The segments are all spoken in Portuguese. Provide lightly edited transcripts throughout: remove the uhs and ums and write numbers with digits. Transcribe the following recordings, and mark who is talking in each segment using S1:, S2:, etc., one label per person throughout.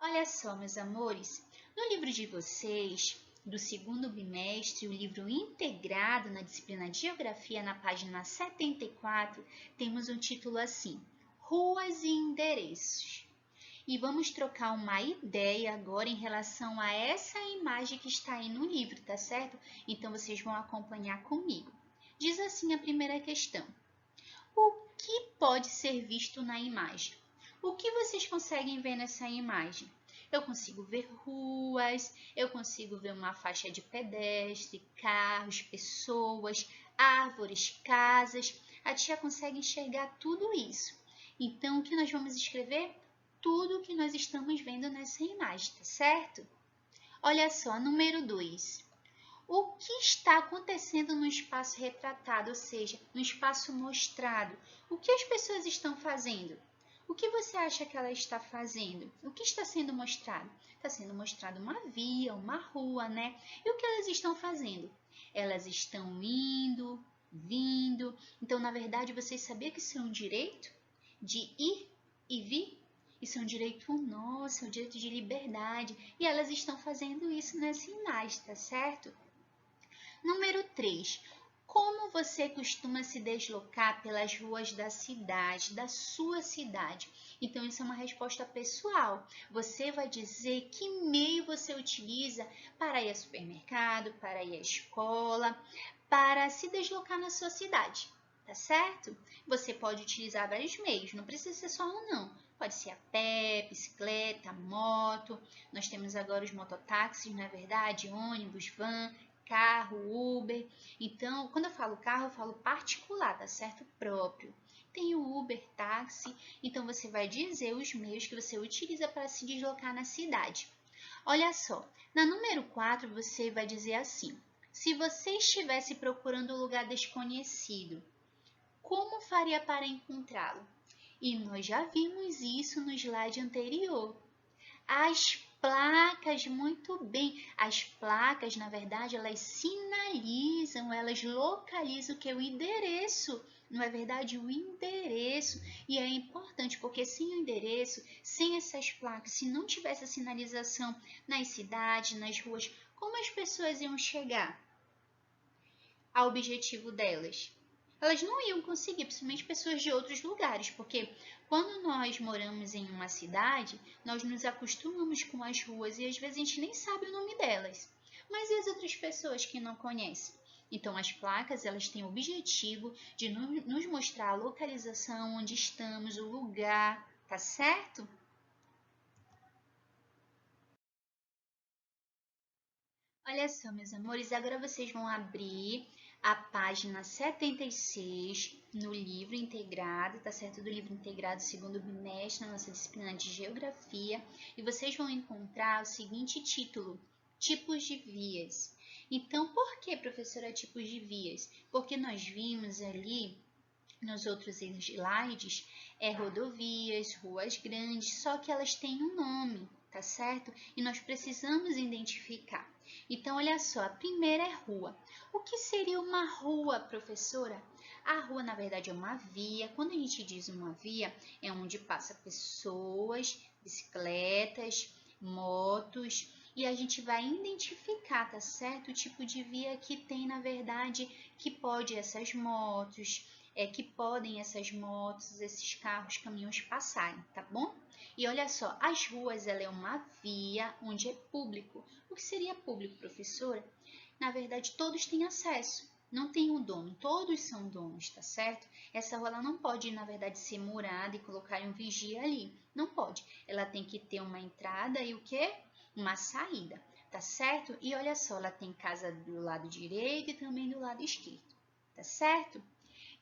S1: Olha só, meus amores, no livro de vocês, do segundo bimestre, o livro integrado na disciplina de Geografia, na página 74, temos um título assim, Ruas e Endereços. E vamos trocar uma ideia agora em relação a essa imagem que está aí no livro, tá certo? Então, vocês vão acompanhar comigo. Diz assim a primeira questão. O que pode ser visto na imagem? O que vocês conseguem ver nessa imagem? Eu consigo ver ruas, eu consigo ver uma faixa de pedestre, carros, pessoas, árvores, casas. A tia consegue enxergar tudo isso. Então, o que nós vamos escrever? Tudo o que nós estamos vendo nessa imagem, tá certo? Olha só, número 2. O que está acontecendo no espaço retratado, ou seja, no espaço mostrado? O que as pessoas estão fazendo? O que você acha que ela está fazendo? O que está sendo mostrado? Está sendo mostrado uma via, uma rua, né? E o que elas estão fazendo? Elas estão indo, vindo. Então, na verdade, vocês sabiam que isso é um direito de ir e vir? Isso é um direito nosso, é um direito de liberdade. E elas estão fazendo isso nessa imagem, tá certo? Número 3. Como você costuma se deslocar pelas ruas da cidade, da sua cidade? Então, isso é uma resposta pessoal. Você vai dizer que meio você utiliza para ir ao supermercado, para ir à escola, para se deslocar na sua cidade, tá certo? Você pode utilizar vários meios, não precisa ser só um, não. Pode ser a pé, bicicleta, moto. Nós temos agora os mototáxis, não é verdade? Ônibus, van, carro, Uber. Então, quando eu falo carro, eu falo particular, tá certo? Próprio. Tem o Uber, táxi. Então, você vai dizer os meios que você utiliza para se deslocar na cidade. Olha só, na número 4, você vai dizer assim. Se você estivesse procurando um lugar desconhecido, como faria para encontrá-lo? E nós já vimos isso no slide anterior. As placas, muito bem. As placas, na verdade, elas sinalizam, elas localizam o que é o endereço. Não é verdade? O endereço. E é importante, porque sem o endereço, sem essas placas, se não tivesse a sinalização nas cidades, nas ruas, como as pessoas iam chegar ao objetivo delas? Elas não iam conseguir, principalmente pessoas de outros lugares, porque quando nós moramos em uma cidade, nós nos acostumamos com as ruas e às vezes a gente nem sabe o nome delas. Mas e as outras pessoas que não conhecem? Então, as placas, elas têm o objetivo de nos mostrar a localização, onde estamos, o lugar, tá certo? Olha só, meus amores, agora vocês vão abrir a página 76 no livro integrado, tá certo? Do livro integrado segundo bimestre, na nossa disciplina de Geografia, e vocês vão encontrar o seguinte título, Tipos de vias. Então, por que, professora, tipos de vias? Porque nós vimos ali nos outros slides, rodovias, ruas grandes, só que elas têm um nome, tá certo? E nós precisamos identificar. Então, olha só, a primeira é rua. O que seria uma rua, professora? A rua, na verdade, é uma via. Quando a gente diz uma via, é onde passa pessoas, bicicletas, motos, e a gente vai identificar, tá certo? O tipo de via que tem, na verdade, que pode essas motos, que podem essas motos, esses carros, caminhões passarem, tá bom? E olha só, as ruas, ela é uma via onde é público. O que seria público, professora? Na verdade, todos têm acesso. Não tem um dono, todos são donos, tá certo? Essa rua ela não pode, na verdade, ser murada e colocar um vigia ali. Não pode. Ela tem que ter uma entrada e o quê? Uma saída, tá certo? E olha só, ela tem casa do lado direito e também do lado esquerdo, tá certo?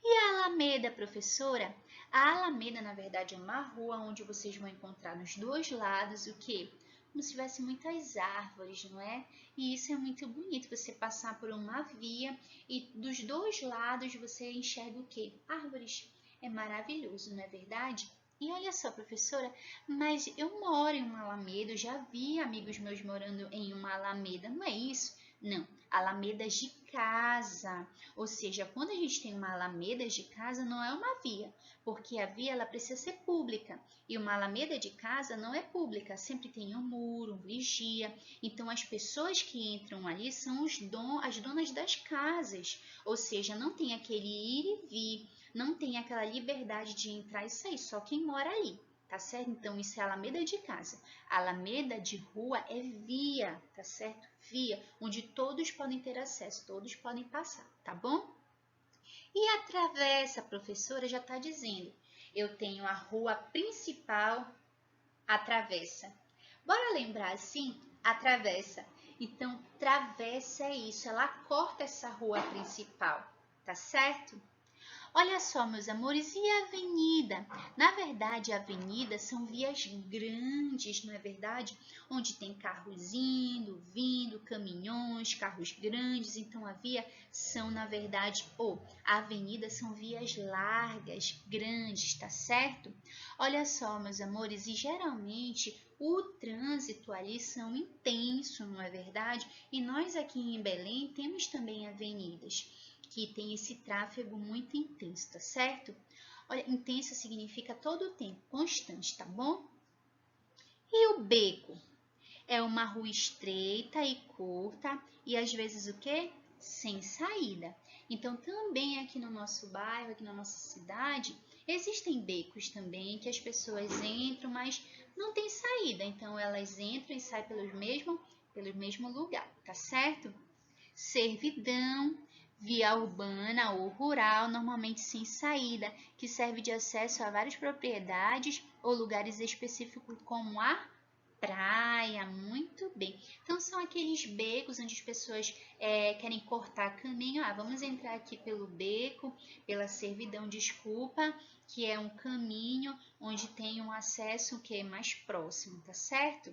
S1: E a Alameda, professora? A Alameda, na verdade, é uma rua onde vocês vão encontrar nos dois lados o quê? Como se tivesse muitas árvores, não é? E isso é muito bonito, você passar por uma via e dos dois lados você enxerga o quê? Árvores. É maravilhoso, não é verdade? E olha só, professora, mas eu moro em uma alameda, eu já vi amigos meus morando em uma alameda, não é isso? Não, alamedas de casa. Ou seja, quando a gente tem uma alameda de casa, não é uma via, porque a via ela precisa ser pública. E uma alameda de casa não é pública, sempre tem um muro, um vigia. Então, as pessoas que entram ali são as donas das casas. Ou seja, não tem aquele ir e vir, não tem aquela liberdade de entrar e sair, só quem mora ali. Tá certo? Então, isso é alameda de casa. Alameda de rua é via, tá certo? Via, onde todos podem ter acesso, todos podem passar, tá bom? E a travessa, a professora já está dizendo. Eu tenho a rua principal, a travessa. Bora lembrar assim? A travessa. Então, travessa é isso, ela corta essa rua principal, tá certo? Olha só, meus amores, e a avenida? Na verdade, a avenida são vias grandes, não é verdade? Onde tem carros indo, vindo, caminhões, carros grandes. Então, a via são, na verdade, a avenida são vias largas, grandes, tá certo? Olha só, meus amores, e geralmente o trânsito ali são intenso, não é verdade? E nós aqui em Belém temos também avenidas que tem esse tráfego muito intenso, tá certo? Olha, intenso significa todo o tempo, constante, tá bom? E o beco? É uma rua estreita e curta e às vezes o quê? Sem saída. Então, também aqui no nosso bairro, aqui na nossa cidade, existem becos também que as pessoas entram, mas não tem saída. Então, elas entram e saem pelo mesmo lugar, tá certo? Servidão, via urbana ou rural, normalmente sem saída, que serve de acesso a várias propriedades ou lugares específicos como a praia. Muito bem. Então, são aqueles becos onde as pessoas querem cortar caminho. Vamos entrar aqui pelo beco, pela servidão, desculpa, que é um caminho onde tem um acesso que é mais próximo, tá certo?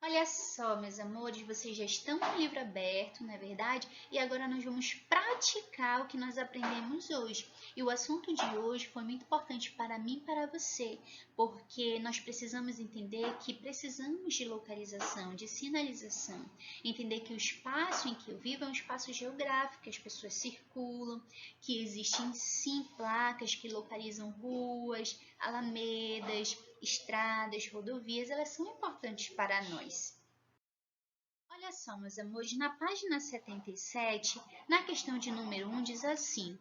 S1: Olha só, meus amores, vocês já estão com o livro aberto, não é verdade? E agora nós vamos praticar o que nós aprendemos hoje. E o assunto de hoje foi muito importante para mim e para você, porque nós precisamos entender que precisamos de localização, de sinalização. Entender que o espaço em que eu vivo é um espaço geográfico, que as pessoas circulam, que existem sim placas que localizam ruas, alamedas, estradas, rodovias, elas são importantes para nós. Olha só, meus amores, na página 77, na questão de número 1, diz assim: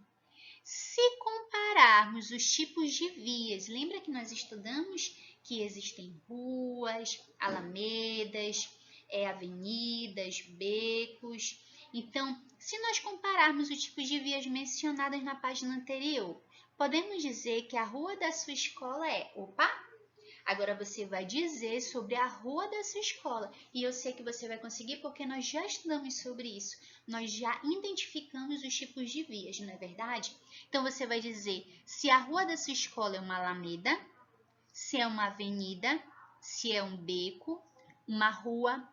S1: se compararmos os tipos de vias, lembra que nós estudamos que existem ruas, alamedas, avenidas, becos. Então, se nós compararmos os tipos de vias mencionadas na página anterior, podemos dizer que a rua da sua escola é, agora você vai dizer sobre a rua da sua escola. E eu sei que você vai conseguir porque nós já estudamos sobre isso. Nós já identificamos os tipos de vias, não é verdade? Então você vai dizer se a rua da sua escola é uma alameda, se é uma avenida, se é um beco, uma rua,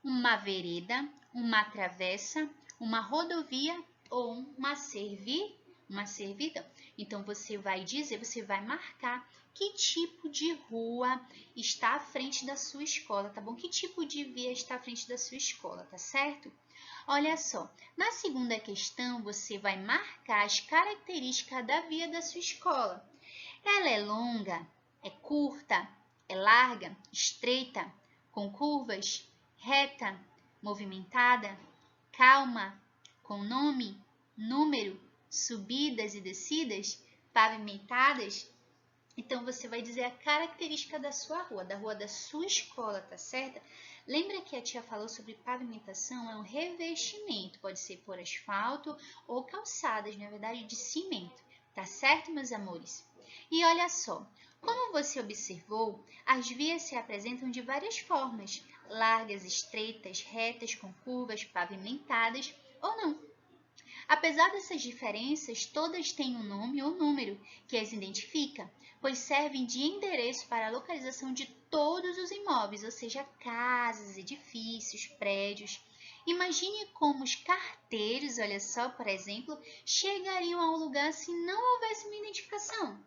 S1: uma vereda, uma travessa, uma rodovia ou uma servidão. Então você vai dizer, você vai marcar que tipo de rua está à frente da sua escola, tá bom? Que tipo de via está à frente da sua escola, tá certo? Olha só, na segunda questão você vai marcar as características da via da sua escola. Ela é longa, é curta, é larga, estreita, com curvas, reta, movimentada, calma, com nome, número, subidas e descidas, pavimentadas. Então, você vai dizer a característica da sua rua, da rua da sua escola, tá certo? Lembra que a tia falou sobre pavimentação? É um revestimento, pode ser por asfalto ou calçadas, na verdade, de cimento, tá certo, meus amores? E olha só, como você observou, as vias se apresentam de várias formas, largas, estreitas, retas, com curvas, pavimentadas ou não. Apesar dessas diferenças, todas têm um nome ou número que as identifica, pois servem de endereço para a localização de todos os imóveis, ou seja, casas, edifícios, prédios. Imagine como os carteiros, olha só, por exemplo, chegariam ao lugar se não houvesse uma identificação.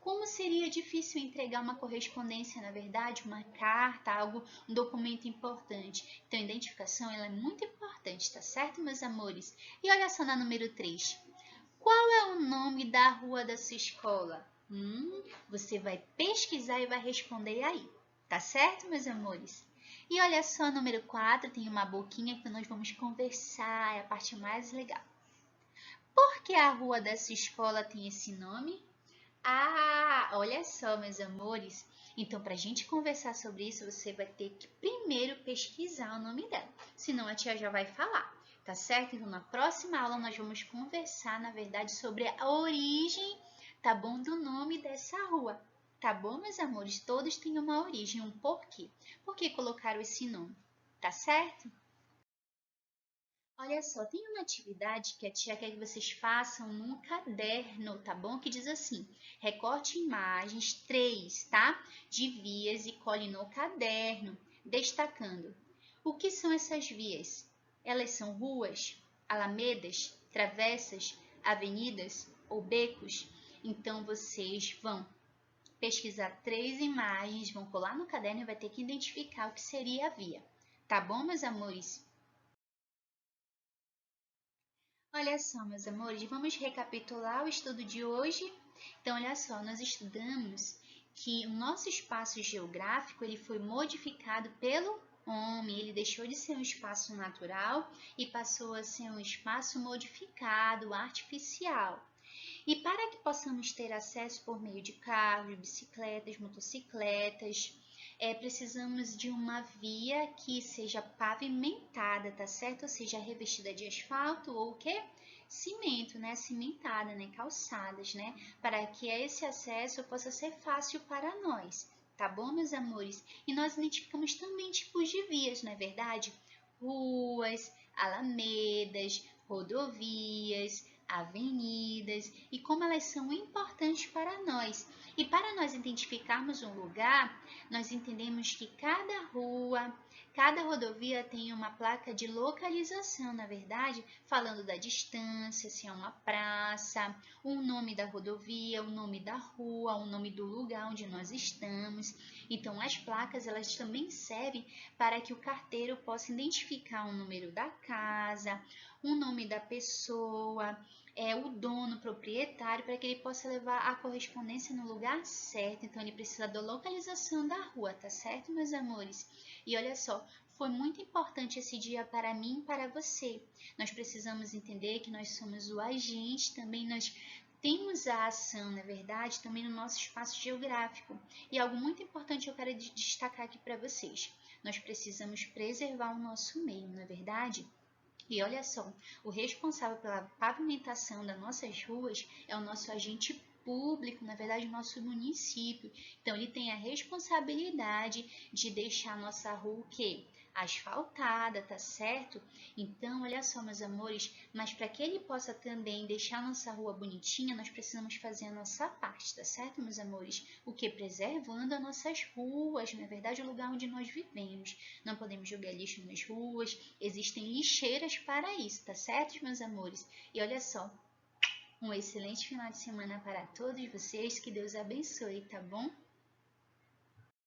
S1: Como seria difícil entregar uma correspondência, na verdade, uma carta, algo, um documento importante. Então, a identificação ela é muito importante, tá certo, meus amores? E olha só na número 3. Qual é o nome da rua da sua escola? Você vai pesquisar e vai responder aí, tá certo, meus amores? E olha só, número 4, tem uma boquinha que nós vamos conversar, é a parte mais legal. Por que a rua dessa escola tem esse nome? Olha só, meus amores. Então, para a gente conversar sobre isso, você vai ter que primeiro pesquisar o nome dela. Senão a tia já vai falar, tá certo? Então, na próxima aula, nós vamos conversar, na verdade, sobre a origem, tá bom? Do nome dessa rua. Tá bom, meus amores? Todos têm uma origem, um porquê. Por que colocaram esse nome? Tá certo? Olha só, tem uma atividade que a tia quer que vocês façam num caderno, tá bom? Que diz assim, recorte imagens 3, tá? De vias e cole no caderno, destacando. O que são essas vias? Elas são ruas, alamedas, travessas, avenidas ou becos? Então, vocês vão pesquisar 3 imagens, vão colar no caderno e vai ter que identificar o que seria a via. Tá bom, meus amores? Olha só, meus amores, vamos recapitular o estudo de hoje? Então, olha só, nós estudamos que o nosso espaço geográfico ele foi modificado pelo homem, ele deixou de ser um espaço natural e passou a ser um espaço modificado, artificial. E para que possamos ter acesso por meio de carros, bicicletas, motocicletas, precisamos de uma via que seja pavimentada, tá certo? Ou seja, revestida de asfalto ou o quê? Cimento, né? Cimentada, né? Calçadas, né? Para que esse acesso possa ser fácil para nós, tá bom, meus amores? E nós identificamos também tipos de vias, não é verdade? Ruas, alamedas, rodovias, avenidas e como elas são importantes para nós. E para nós identificarmos um lugar, nós entendemos que cada rua, cada rodovia tem uma placa de localização, na verdade, falando da distância, se é uma praça, o nome da rodovia, o nome da rua, o nome do lugar onde nós estamos. Então, as placas, elas também servem para que o carteiro possa identificar o número da casa, o nome da pessoa, o dono, proprietário, para que ele possa levar a correspondência no lugar certo. Então, ele precisa da localização da rua, tá certo, meus amores? E olha só, foi muito importante esse dia para mim e para você. Nós precisamos entender que nós somos o agente, também nós temos a ação, na verdade, também no nosso espaço geográfico. E algo muito importante eu quero destacar aqui para vocês. Nós precisamos preservar o nosso meio, não é verdade? E olha só, o responsável pela pavimentação das nossas ruas é o nosso agente público, na verdade, o nosso município. Então, ele tem a responsabilidade de deixar a nossa rua o quê? Asfaltada, tá certo? Então, olha só, meus amores, mas para que ele possa também deixar a nossa rua bonitinha, nós precisamos fazer a nossa parte, tá certo, meus amores? O que? Preservando as nossas ruas, na verdade, o lugar onde nós vivemos. Não podemos jogar lixo nas ruas, existem lixeiras para isso, tá certo, meus amores? E olha só, um excelente final de semana para todos vocês, que Deus abençoe, tá bom?